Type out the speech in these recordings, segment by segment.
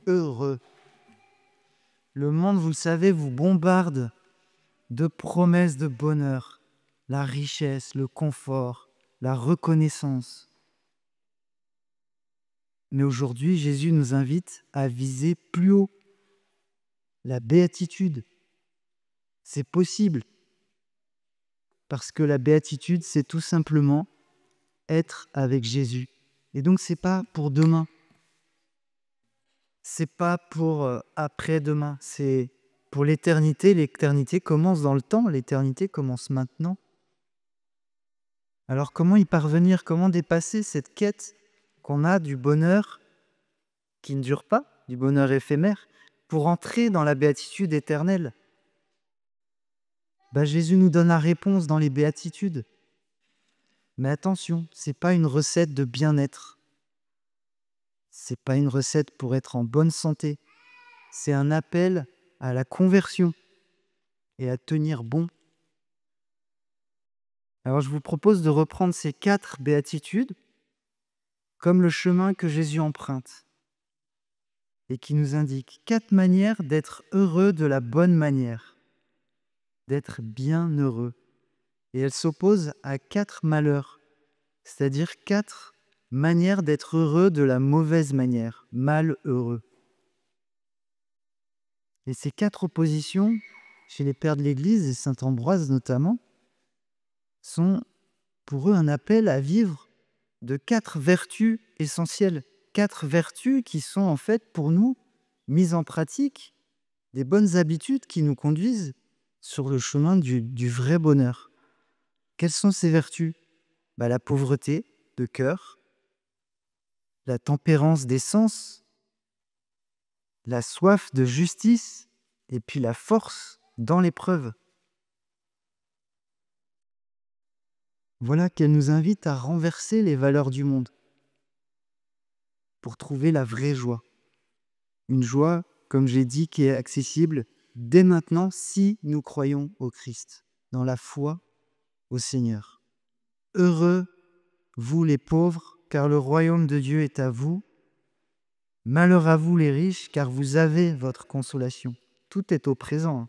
heureux. Le monde, vous le savez, vous bombarde de promesses de bonheur, la richesse, le confort, la reconnaissance. Mais aujourd'hui, Jésus nous invite à viser plus haut, la béatitude. C'est possible, parce que la béatitude, c'est tout simplement être avec Jésus. Et donc, c'est pas pour demain. C'est pas pour après-demain. C'est pour l'éternité. L'éternité commence dans le temps. L'éternité commence maintenant. Alors, comment y parvenir? Comment dépasser cette quête qu'on a du bonheur qui ne dure pas, du bonheur éphémère, pour entrer dans la béatitude éternelle? Jésus nous donne la réponse dans les béatitudes. Mais attention, ce n'est pas une recette de bien-être. Ce n'est pas une recette pour être en bonne santé. C'est un appel à la conversion et à tenir bon. Alors je vous propose de reprendre ces 4 béatitudes comme le chemin que Jésus emprunte et qui nous indique 4 manières d'être heureux de la bonne manière, d'être bien heureux. Et elles s'opposent à 4 malheurs, c'est-à-dire 4 manières d'être heureux de la mauvaise manière, malheureux. Et ces 4 oppositions, chez les pères de l'Église et saint Ambroise notamment, sont pour eux un appel à vivre de 4 vertus essentielles. 4 vertus qui sont en fait pour nous mises en pratique, des bonnes habitudes qui nous conduisent sur le chemin du vrai bonheur. Quelles sont ces vertus? La pauvreté de cœur, la tempérance des sens, la soif de justice et puis la force dans l'épreuve. Voilà qu'elle nous invite à renverser les valeurs du monde pour trouver la vraie joie. Une joie, comme j'ai dit, qui est accessible dès maintenant si nous croyons au Christ, dans la foi au Seigneur. Heureux, vous les pauvres, car le royaume de Dieu est à vous. Malheur à vous les riches, car vous avez votre consolation. Tout est au présent.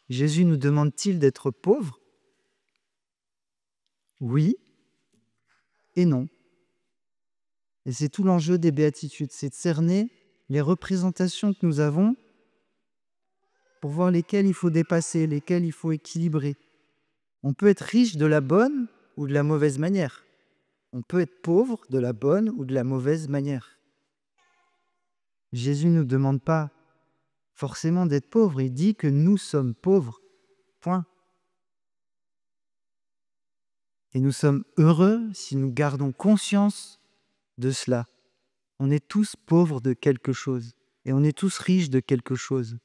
Jésus nous demande-t-il d'être pauvres? Oui et non. Et c'est tout l'enjeu des béatitudes, c'est de cerner les représentations que nous avons pour voir lesquelles il faut dépasser, lesquelles il faut équilibrer. On peut être riche de la bonne ou de la mauvaise manière. On peut être pauvre de la bonne ou de la mauvaise manière. Jésus ne nous demande pas forcément d'être pauvre, il dit que nous sommes pauvres, point. Et nous sommes heureux si nous gardons conscience de cela. On est tous pauvres de quelque chose et on est tous riches de quelque chose.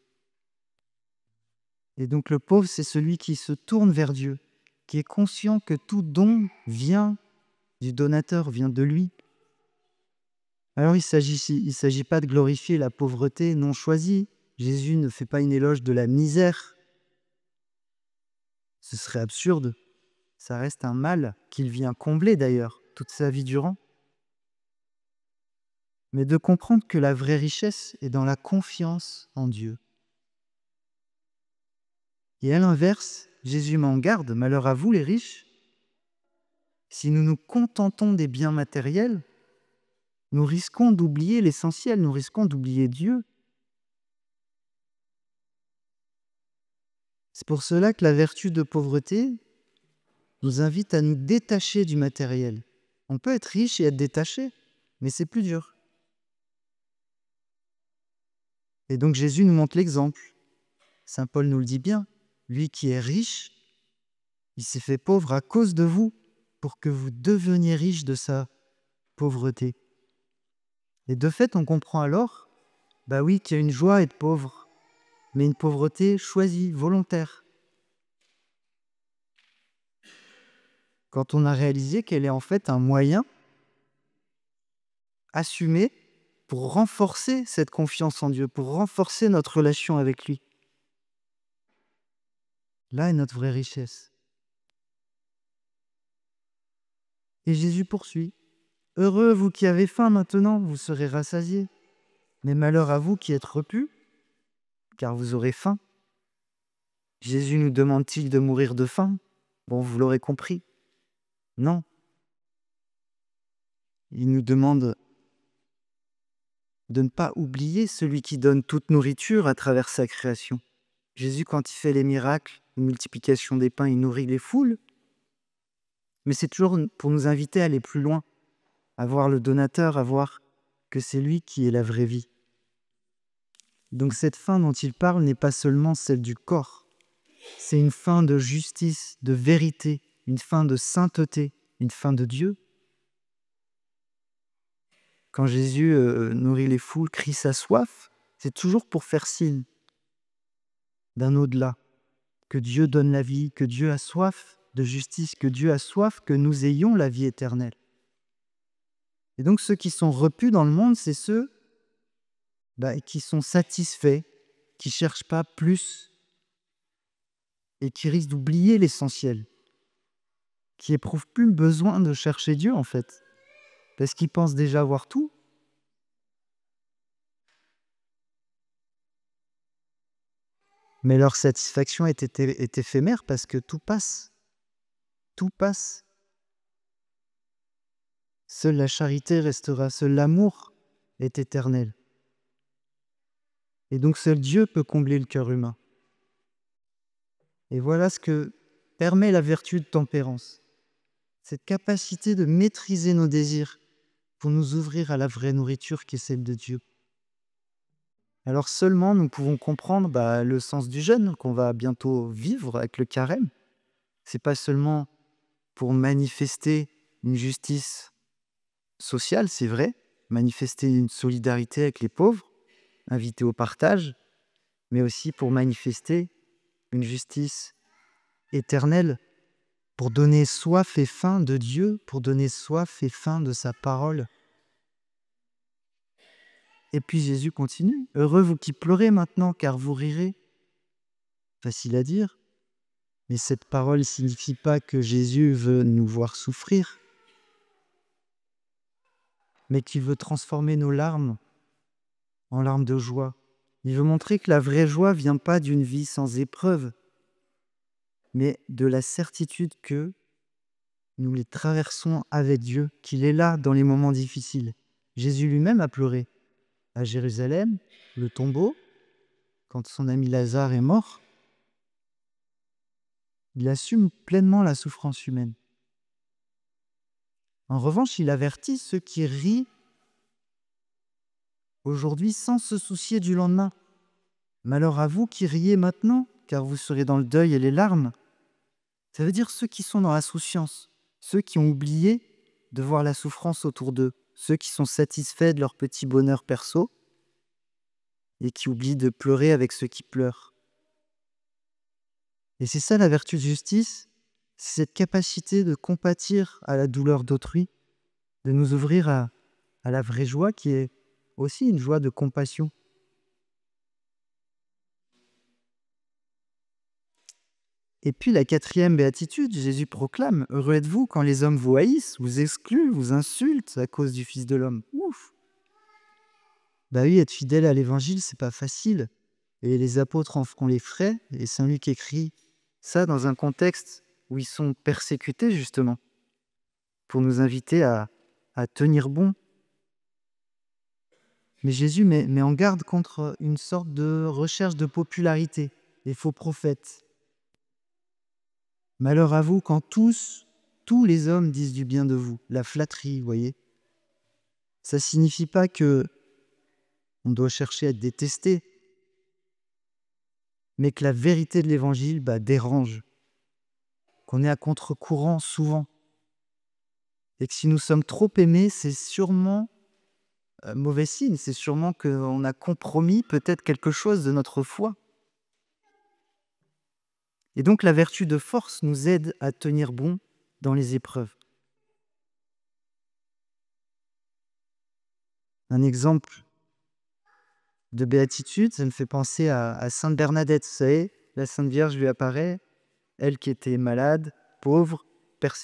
Et donc le pauvre, c'est celui qui se tourne vers Dieu, qui est conscient que tout don vient du donateur, vient de lui. Alors il ne s'agit pas de glorifier la pauvreté non choisie. Jésus ne fait pas une éloge de la misère. Ce serait absurde. Ça reste un mal qu'il vient combler d'ailleurs, toute sa vie durant. Mais de comprendre que la vraie richesse est dans la confiance en Dieu. Et à l'inverse, Jésus m'en garde, malheur à vous les riches. Si nous nous contentons des biens matériels, nous risquons d'oublier l'essentiel, nous risquons d'oublier Dieu. C'est pour cela que la vertu de pauvreté nous invite à nous détacher du matériel. On peut être riche et être détaché, mais c'est plus dur. Et donc Jésus nous montre l'exemple. Saint Paul nous le dit bien, lui qui est riche, il s'est fait pauvre à cause de vous, pour que vous deveniez riche de sa pauvreté. Et de fait, on comprend alors, oui, qu'il y a une joie à être pauvre, mais une pauvreté choisie, volontaire. Quand on a réalisé qu'elle est en fait un moyen assumé pour renforcer cette confiance en Dieu, pour renforcer notre relation avec lui. Là est notre vraie richesse. Et Jésus poursuit. Heureux, vous qui avez faim maintenant, vous serez rassasiés. Mais malheur à vous qui êtes repus, car vous aurez faim. Jésus nous demande-t-il de mourir de faim? Bon, vous l'aurez compris. Non. Il nous demande de ne pas oublier celui qui donne toute nourriture à travers sa création. Jésus, quand il fait les miracles, la multiplication des pains, il nourrit les foules. Mais c'est toujours pour nous inviter à aller plus loin, à voir le donateur, à voir que c'est lui qui est la vraie vie. Donc cette faim dont il parle n'est pas seulement celle du corps, c'est une faim de justice, de vérité, une faim de sainteté, une faim de Dieu. Quand Jésus nourrit les foules, crie sa soif, c'est toujours pour faire signe d'un au-delà, que Dieu donne la vie, que Dieu a soif de justice, que Dieu a soif que nous ayons la vie éternelle. Et donc ceux qui sont repus dans le monde, c'est ceux qui sont satisfaits, qui ne cherchent pas plus et qui risquent d'oublier l'essentiel, qui n'éprouvent plus le besoin de chercher Dieu en fait, parce qu'ils pensent déjà avoir tout. Mais leur satisfaction est éphémère parce que tout passe. Tout passe. Seule la charité restera, seul l'amour est éternel. Et donc seul Dieu peut combler le cœur humain. Et voilà ce que permet la vertu de tempérance. Cette capacité de maîtriser nos désirs pour nous ouvrir à la vraie nourriture qui est celle de Dieu. Alors seulement nous pouvons comprendre le sens du jeûne qu'on va bientôt vivre avec le carême. C'est pas seulement pour manifester une justice sociale, c'est vrai, manifester une solidarité avec les pauvres, inviter au partage, mais aussi pour manifester une justice éternelle, pour donner soif et faim de Dieu, pour donner soif et faim de sa parole. Et puis Jésus continue. « Heureux vous qui pleurez maintenant, car vous rirez. » Facile à dire, mais cette parole ne signifie pas que Jésus veut nous voir souffrir, mais qu'il veut transformer nos larmes en larmes de joie. Il veut montrer que la vraie joie ne vient pas d'une vie sans épreuve, mais de la certitude que nous les traversons avec Dieu, qu'il est là dans les moments difficiles. Jésus lui-même a pleuré à Jérusalem, le tombeau, quand son ami Lazare est mort. Il assume pleinement la souffrance humaine. En revanche, il avertit ceux qui rient aujourd'hui sans se soucier du lendemain. Malheur à vous qui riez maintenant, car vous serez dans le deuil et les larmes. Ça veut dire ceux qui sont dans l'insouciance, ceux qui ont oublié de voir la souffrance autour d'eux, ceux qui sont satisfaits de leur petit bonheur perso et qui oublient de pleurer avec ceux qui pleurent. Et c'est ça la vertu de justice, c'est cette capacité de compatir à la douleur d'autrui, de nous ouvrir à la vraie joie qui est aussi une joie de compassion. Et puis la quatrième béatitude, Jésus proclame « Heureux êtes-vous quand les hommes vous haïssent, vous excluent, vous insultent à cause du Fils de l'homme. » Ouf. Oui, être fidèle à l'Évangile, c'est pas facile. Et les apôtres en feront les frais. Et Saint Luc écrit ça dans un contexte où ils sont persécutés, justement, pour nous inviter à tenir bon. Mais Jésus met en garde contre une sorte de recherche de popularité, les faux prophètes. Malheur à vous quand tous les hommes disent du bien de vous. La flatterie, vous voyez. Ça ne signifie pas que on doit chercher à être détesté, mais que la vérité de l'Évangile dérange, qu'on est à contre-courant souvent, et que si nous sommes trop aimés, c'est sûrement mauvais signe, c'est sûrement qu'on a compromis peut-être quelque chose de notre foi. Et donc la vertu de force nous aide à tenir bon dans les épreuves. Un exemple de béatitude, ça me fait penser à Sainte Bernadette. Vous savez, la Sainte Vierge lui apparaît, elle qui était malade, pauvre,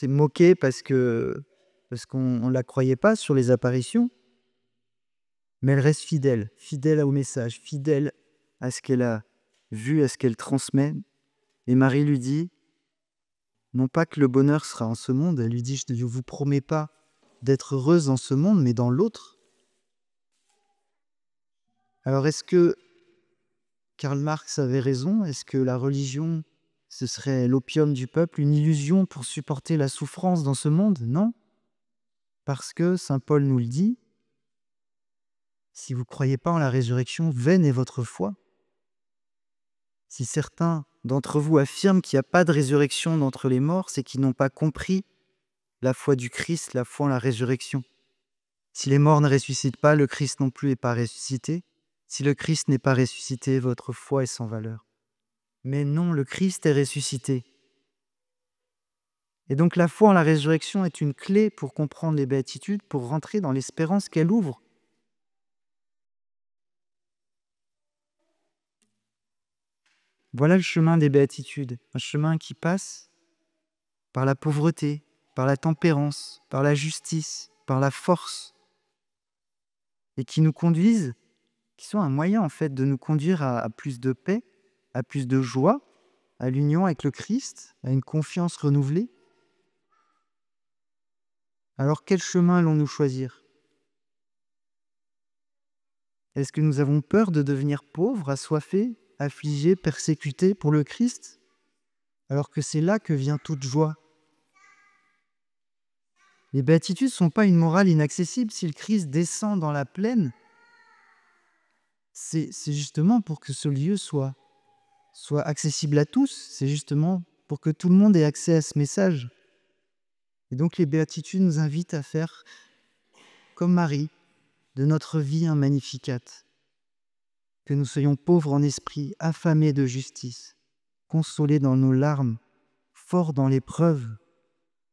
moquée parce qu'on ne la croyait pas sur les apparitions. Mais elle reste fidèle, fidèle au message, fidèle à ce qu'elle a vu, à ce qu'elle transmet. Et Marie lui dit, non pas que le bonheur sera en ce monde, elle lui dit, je ne vous promets pas d'être heureuse dans ce monde, mais dans l'autre. Alors est-ce que Karl Marx avait raison? Est-ce que la religion, ce serait l'opium du peuple, une illusion pour supporter la souffrance dans ce monde? Non, parce que saint Paul nous le dit, si vous ne croyez pas en la résurrection, vaine est votre foi. Si certains d'entre vous affirment qu'il n'y a pas de résurrection d'entre les morts, c'est qu'ils n'ont pas compris la foi du Christ, la foi en la résurrection. Si les morts ne ressuscitent pas, le Christ non plus n'est pas ressuscité. Si le Christ n'est pas ressuscité, votre foi est sans valeur. Mais non, le Christ est ressuscité. Et donc la foi en la résurrection est une clé pour comprendre les béatitudes, pour rentrer dans l'espérance qu'elle ouvre. Voilà le chemin des béatitudes, un chemin qui passe par la pauvreté, par la tempérance, par la justice, par la force, et qui nous conduisent, qui sont un moyen en fait de nous conduire à plus de paix, à plus de joie, à l'union avec le Christ, à une confiance renouvelée. Alors quel chemin allons-nous choisir? Est-ce que nous avons peur de devenir pauvres, assoiffés, affligés, persécutés pour le Christ? Alors que c'est là que vient toute joie. Les béatitudes ne sont pas une morale inaccessible. Si le Christ descend dans la plaine, c'est justement pour que ce lieu soit accessible à tous. C'est justement pour que tout le monde ait accès à ce message. Et donc les béatitudes nous invitent à faire comme Marie, de notre vie un magnificat. Que nous soyons pauvres en esprit, affamés de justice, consolés dans nos larmes, forts dans l'épreuve,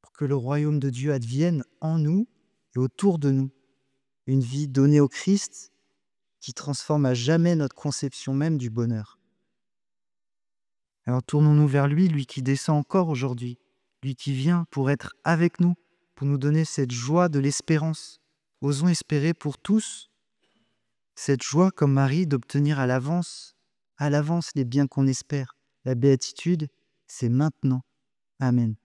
pour que le royaume de Dieu advienne en nous et autour de nous. Une vie donnée au Christ qui transforme à jamais notre conception même du bonheur. Alors tournons-nous vers lui, lui qui descend encore aujourd'hui, lui qui vient pour être avec nous, pour nous donner cette joie de l'espérance. Osons espérer pour tous cette joie comme Marie d'obtenir à l'avance les biens qu'on espère. La béatitude, c'est maintenant. Amen.